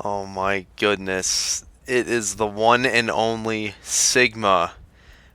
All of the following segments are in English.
Oh my goodness. It is the one and only Sigma.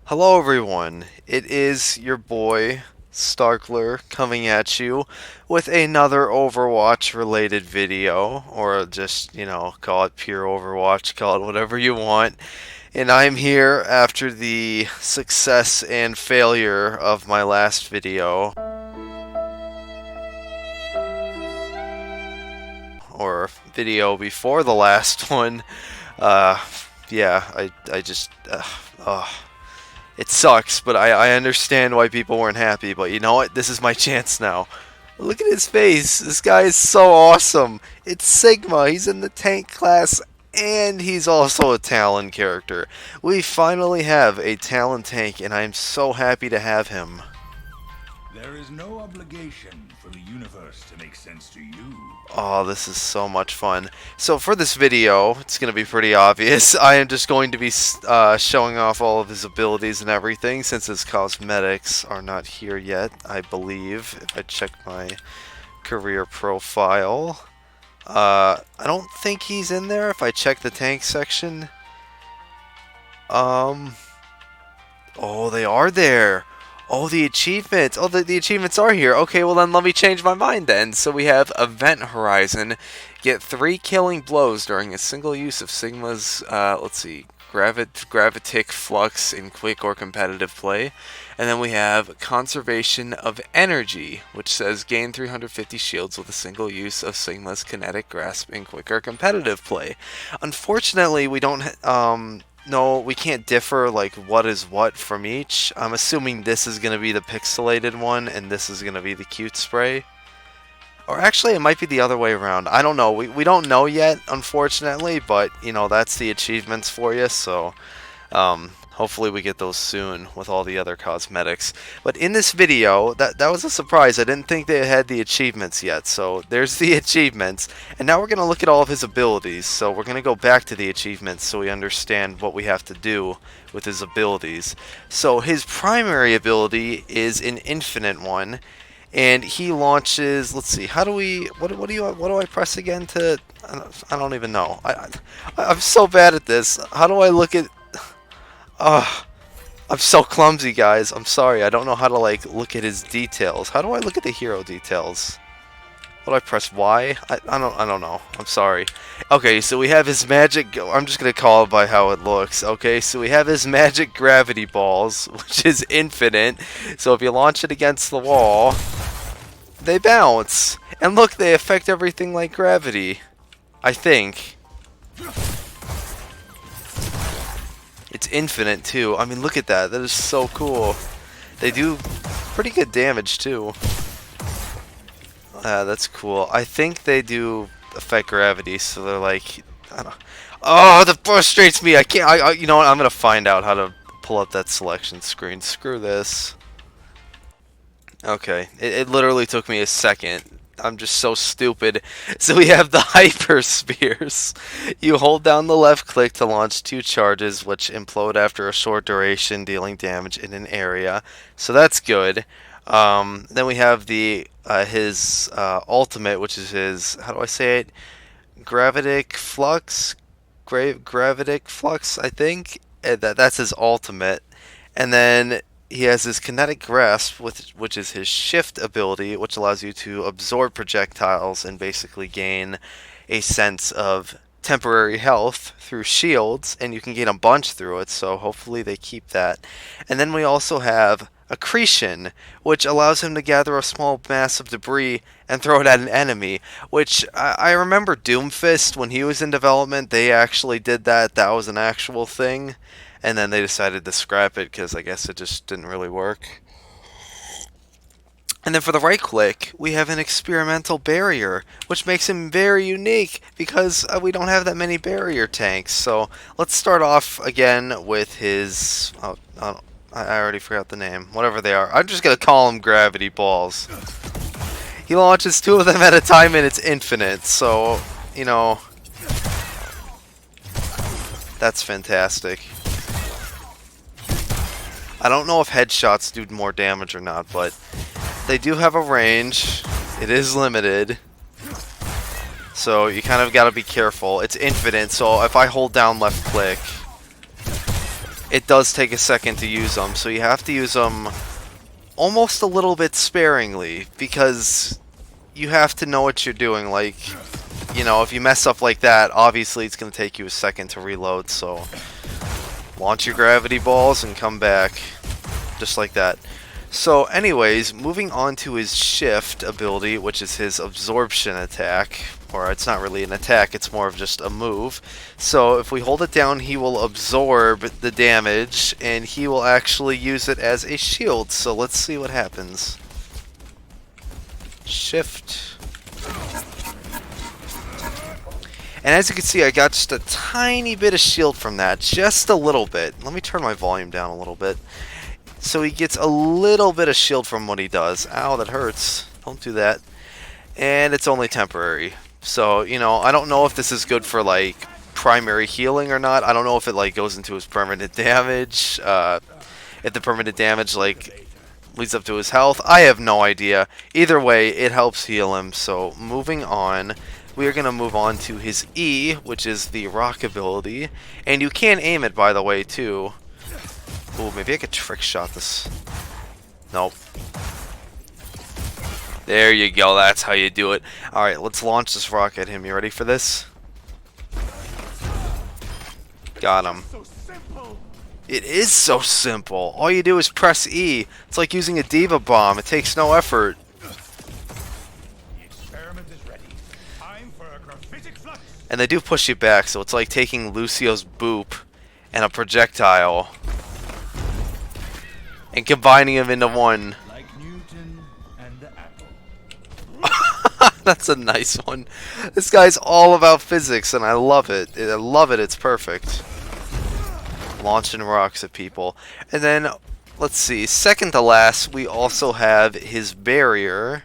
Hello everyone. It is your boy Starkler coming at you with another Overwatch related video, or just, call it pure Overwatch, call it whatever you want. And I'm here after the success and failure of my last video, or video before the last one. Uh, yeah, I just, it sucks, but I understand why people weren't happy. But you know what? This is my chance now. Look at his face. This guy is so awesome. It's Sigma. He's in the tank class, and he's also a Talon character. We finally have a Talon tank, and I'm so happy to have him. There is no obligation for the universe to make sense to you. Oh, this is so much fun. So for this video, it's going to be pretty obvious. I am just going to be showing off all of his abilities and everything, since his cosmetics are not here yet, I believe, if I check my career profile. I don't think he's in there if I check the tank section. Oh, they are there. Oh, the achievements. Oh, the achievements are here. Okay, well then let me change my mind then. So we have Event Horizon. Get 3 killing blows during a single use of Sigma's, let's see, Gravitic Flux in quick or competitive play. And then we have Conservation of Energy, which says gain 350 shields with a single use of Sigma's Kinetic Grasp in quick or competitive play. Unfortunately, we don't, no, we can't differ like what is what from each. I'm assuming this is going to be the pixelated one and this is going to be the cute spray. Or actually it might be the other way around. I don't know. We don't know yet, unfortunately, but that's the achievements for you, so hopefully we get those soon with all the other cosmetics. But in this video, that was a surprise. I didn't think they had the achievements yet. So there's the achievements. And now we're going to look at all of his abilities. So we're going to go back to the achievements so we understand what we have to do with his abilities. So his primary ability is an infinite one. And he launches, let's see, how do we, what do I press again to, I don't even know. I'm so bad at this. How do I look at, I'm so clumsy, guys. I'm sorry. I don't know how to look at his details. How do I look at the hero details? What do I press Y? I don't know. I'm sorry. Okay, so we have his magic. I'm just gonna call it by how it looks. Okay, so we have his magic gravity balls, which is infinite. So if you launch it against the wall, they bounce. And look, they affect everything like gravity. I think. It's infinite too. I mean, look at that. That is so cool. They do pretty good damage too. That's cool. I think they do affect gravity, so they're like, I don't know. Oh, that frustrates me. I can't. You know what? I'm gonna find out how to pull up that selection screen. Screw this. Okay, it literally took me a second. I'm just so stupid. So we have the Hyper Spears. You hold down the left click to launch 2 charges, which implode after a short duration, dealing damage in an area. So that's good. Then we have the his ultimate, which is his, how do I say it? Gravitic Flux? Gravitic Flux, I think. That's his ultimate. And then he has his Kinetic Grasp, which is his shift ability, which allows you to absorb projectiles and basically gain a sense of temporary health through shields, and you can gain a bunch through it, so hopefully they keep that. And then we also have Accretion, which allows him to gather a small mass of debris and throw it at an enemy, which I remember Doomfist, when he was in development, they actually did that. That was an actual thing. And then they decided to scrap it because I guess it just didn't really work. And then for the right click, we have an experimental barrier, which makes him very unique because we don't have that many barrier tanks. So let's start off again with his, I already forgot the name, whatever they are. I'm just going to call them gravity balls. He launches 2 of them at a time and it's infinite, so, that's fantastic. I don't know if headshots do more damage or not, but they do have a range. It is limited. So you kind of got to be careful. It's infinite, so if I hold down left click, it does take a second to use them. So you have to use them almost a little bit sparingly, because you have to know what you're doing. Like, you know, if you mess up like that, obviously it's going to take you a second to reload. So launch your gravity balls and come back, just like that. So anyways, moving on to his shift ability, which is his Absorption Attack. Or it's not really an attack, it's more of just a move. So if we hold it down, he will absorb the damage, and he will actually use it as a shield. So let's see what happens. Shift. And as you can see, I got just a tiny bit of shield from that. Just a little bit. Let me turn my volume down a little bit. So he gets a little bit of shield from what he does. Ow, that hurts. Don't do that. And it's only temporary. So, you know, I don't know if this is good for, like, primary healing or not. I don't know if it, like, goes into his permanent damage. If the permanent damage, like, leads up to his health. I have no idea. Either way, it helps heal him. So, moving on, we are going to move on to his E, which is the rock ability. And you can aim it, by the way, too. Ooh, maybe I could trick shot this. Nope. There you go, that's how you do it. Alright, let's launch this rock at him. You ready for this? Got him. It is so simple. All you do is press E. It's like using a diva bomb. It takes no effort. And they do push you back, so it's like taking Lucio's boop and a projectile and combining them into one. Like Newton and the apple. That's a nice one. This guy's all about physics, and I love it. I love it. It's perfect. Launching rocks at people. And then, let's see, second to last, we also have his barrier,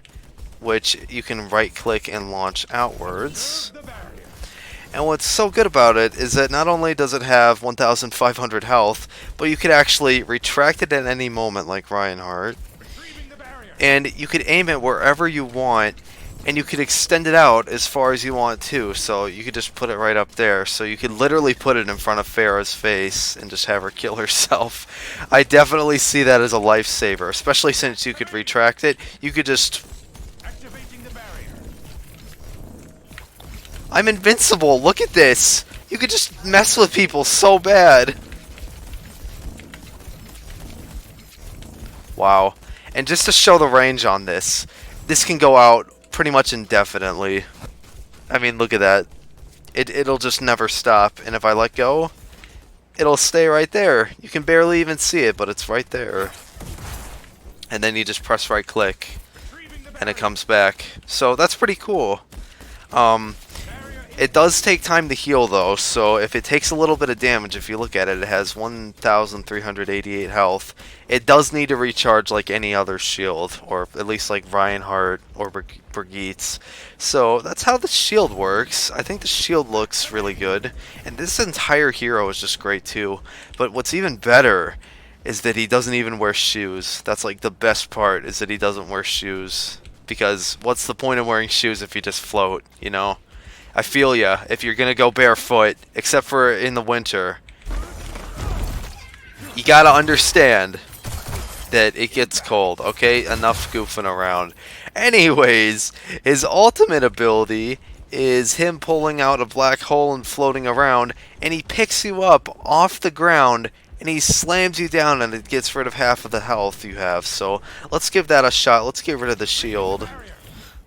which you can right-click and launch outwards. And what's so good about it is that not only does it have 1,500 health, but you could actually retract it at any moment, like Reinhardt. And you could aim it wherever you want, and you could extend it out as far as you want too. So you could just put it right up there. So you could literally put it in front of Farah's face and just have her kill herself. I definitely see that as a lifesaver, especially since you could retract it. You could just... I'm invincible! Look at this! You could just mess with people so bad! Wow. And just to show the range on this, this can go out pretty much indefinitely. I mean, look at that. It'll just never stop. And if I let go, it'll stay right there. You can barely even see it, but it's right there. And then you just press right click, and it comes back. So that's pretty cool. It does take time to heal though, so if it takes a little bit of damage, if you look at it, it has 1,388 health. It does need to recharge like any other shield, or at least like Reinhardt or Brigitte's. So that's how the shield works. I think the shield looks really good, and this entire hero is just great too. But what's even better is that he doesn't even wear shoes. That's like the best part, is that he doesn't wear shoes. Because what's the point of wearing shoes if you just float, you know? I feel ya, if you're gonna go barefoot, except for in the winter. You gotta understand that it gets cold, okay? Enough goofing around. Anyways, his ultimate ability is him pulling out a black hole and floating around, and he picks you up off the ground, and he slams you down, and it gets rid of half of the health you have. So let's give that a shot. Let's get rid of the shield.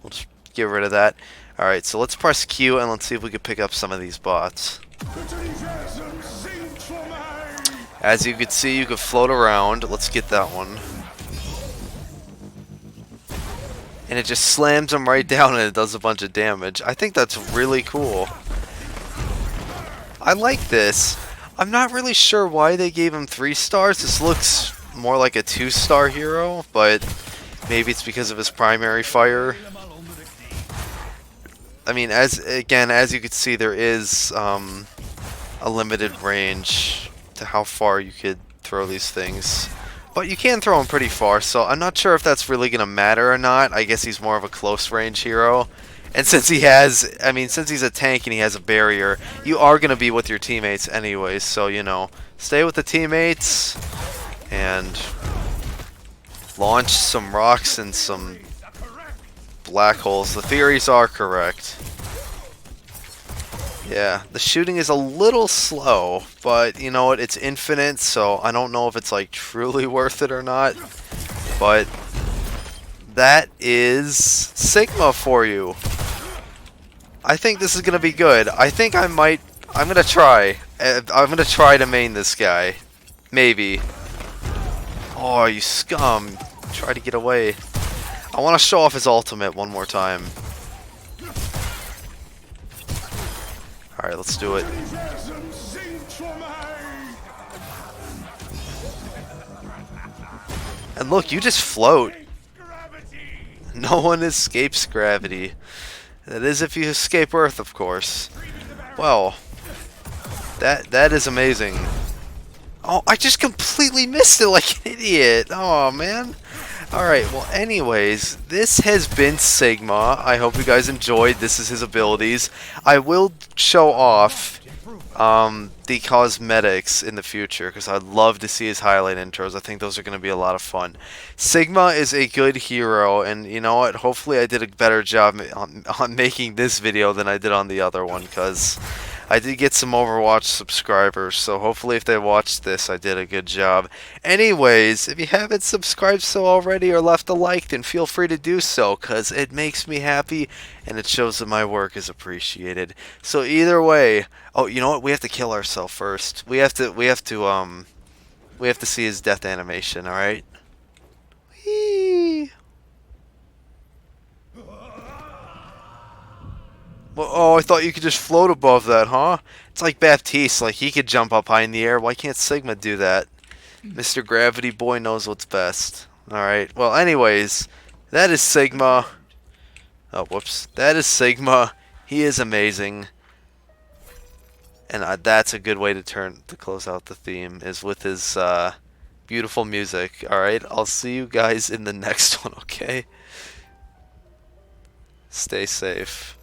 We'll just get rid of that. Alright, so let's press Q and let's see if we can pick up some of these bots. As you can see, you can float around. Let's get that one. And it just slams them right down and it does a bunch of damage. I think that's really cool. I like this. I'm not really sure why they gave him 3 stars. This looks more like a 2-star hero, but maybe it's because of his primary fire. I mean, as you can see, there is a limited range to how far you could throw these things. But you can throw them pretty far, so I'm not sure if that's really going to matter or not. I guess he's more of a close range hero. And since he has, I mean, since he's a tank and he has a barrier, you are going to be with your teammates anyways. So, you know, stay with the teammates and launch some rocks and some black holes. The theories are correct. Yeah, the shooting is a little slow, but you know what, it's infinite, so I don't know if it's like truly worth it or not. But that is Sigma for you. I think this is gonna be good. I think I'm gonna try. I'm gonna try to main this guy. Maybe. Oh, you scum. Try to get away. I want to show off his ultimate one more time. Alright, let's do it. And look, you just float. No one escapes gravity. That is if you escape Earth, of course. Well, that is amazing. Oh, I just completely missed it like an idiot. Oh, man. Alright, well, anyways, this has been Sigma. I hope you guys enjoyed. This is his abilities. I will show off the cosmetics in the future, because I'd love to see his highlight intros. I think those are going to be a lot of fun. Sigma is a good hero, and you know what? Hopefully I did a better job on making this video than I did on the other one, because I did get some Overwatch subscribers, so hopefully if they watch this, I did a good job. Anyways, if you haven't subscribed so already or left a like, then feel free to do so, because it makes me happy, and it shows that my work is appreciated. So either way, oh, you know what? We have to kill ourselves first. We have to see his death animation, alright? Whee! Well, oh, I thought you could just float above that, huh? It's like Baptiste, like he could jump up high in the air. Why can't Sigma do that? Mr. Gravity Boy knows what's best. Alright, well, anyways, that is Sigma. Oh, whoops. That is Sigma. He is amazing. And that's a good way to close out the theme, is with his beautiful music. Alright, I'll see you guys in the next one, okay? Stay safe.